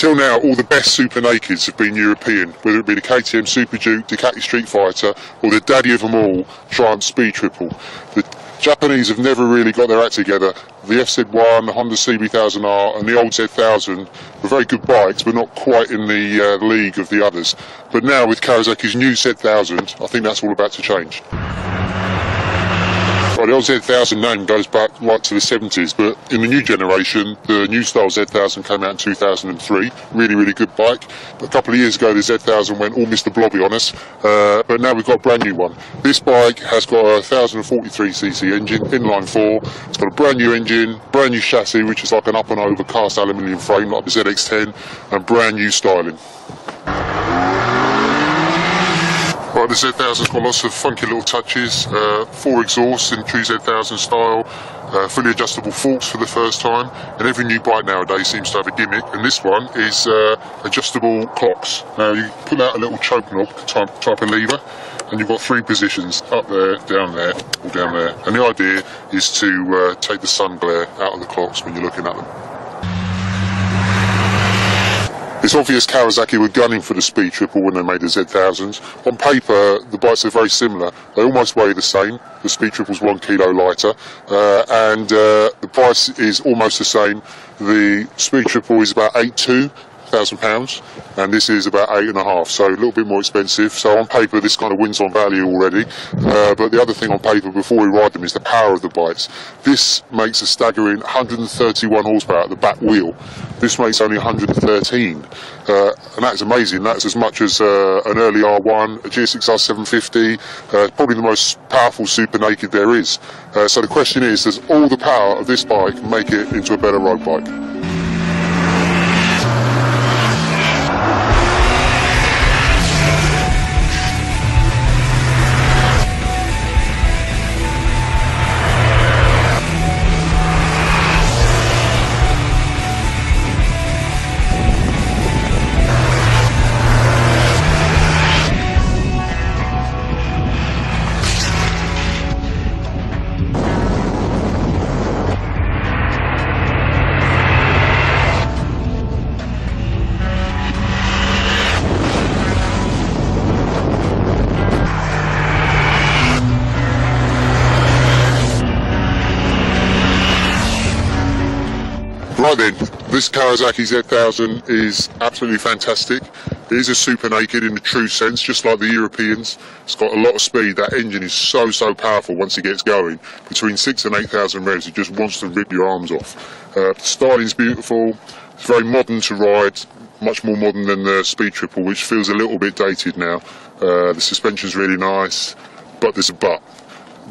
Until now, all the best Super Nakeds have been European, whether it be the KTM Super Duke, Ducati Street Fighter, or the daddy of them all, Triumph Speed Triple. The Japanese have never really got their act together. The FZ1, the Honda CB1000R and the old Z1000 were very good bikes, but not quite in the league of the others. But now with Kawasaki's new Z1000, I think that's all about to change. Right, the old Z1000 name goes back right to the 70s, but in the new generation, the new style Z1000 came out in 2003. Really, really good bike. But a couple of years ago, the Z1000 went all Mr. Blobby on us, but now we've got a brand new one. This bike has got a 1043cc engine, inline 4. It's got a brand new engine, brand new chassis, which is like an up and over cast aluminium frame, like the ZX10, and brand new styling. Right, the Z1000's got lots of funky little touches, 4 exhausts in true Z1000 style, fully adjustable forks for the first time, and every new bike nowadays seems to have a gimmick, and this one is adjustable clocks. Now you pull out a little choke knob type of lever, and you've got 3 positions, up there, down there, or down there, and the idea is to take the sun glare out of the clocks when you're looking at them. It's obvious Kawasaki were gunning for the Speed Triple when they made the Z1000s. On paper, the bikes are very similar. They almost weigh the same. The Speed Triple's 1 kilo lighter, and the price is almost the same. The Speed Triple is about £82,000, and this is about 8.5, so a little bit more expensive. So on paper, this kind of wins on value already. But the other thing on paper before we ride them is the power of the bikes. This makes a staggering 131 horsepower at the back wheel. This makes only 113, and that's amazing. That's as much as an early R1, a GSX-R 750, probably the most powerful Super Naked there is. So the question is, does all the power of this bike make it into a better road bike? Right then, this Kawasaki Z1000 is absolutely fantastic. It is a Super Naked in the true sense, just like the Europeans. It's got a lot of speed. That engine is so powerful once it gets going. Between 6,000 and 8,000 revs, it just wants to rip your arms off. The styling's beautiful. It's very modern to ride, much more modern than the Speed Triple, which feels a little bit dated now. The suspension's really nice, but there's a but.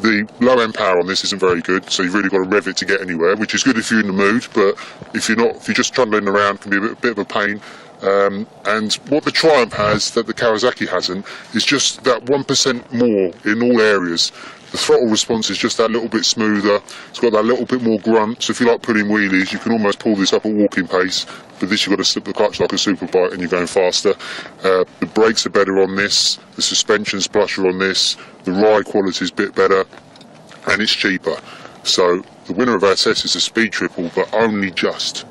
The low-end power on this isn't very good, so you've really got to rev it to get anywhere, which is good if you're in the mood, but if you're not, if you're just trundling around, it can be a bit of a pain. And what the Triumph has that the Kawasaki hasn't is just that 1% more in all areas. The throttle response is just that little bit smoother. It's got that little bit more grunt, so if you like pulling wheelies, you can almost pull this up at walking pace. But this, you've got to slip the clutch like a super bike and you're going faster. The brakes are better on this, the suspension's plusher on this, the ride quality is a bit better, and it's cheaper. So the winner of our test is the Speed Triple, but only just.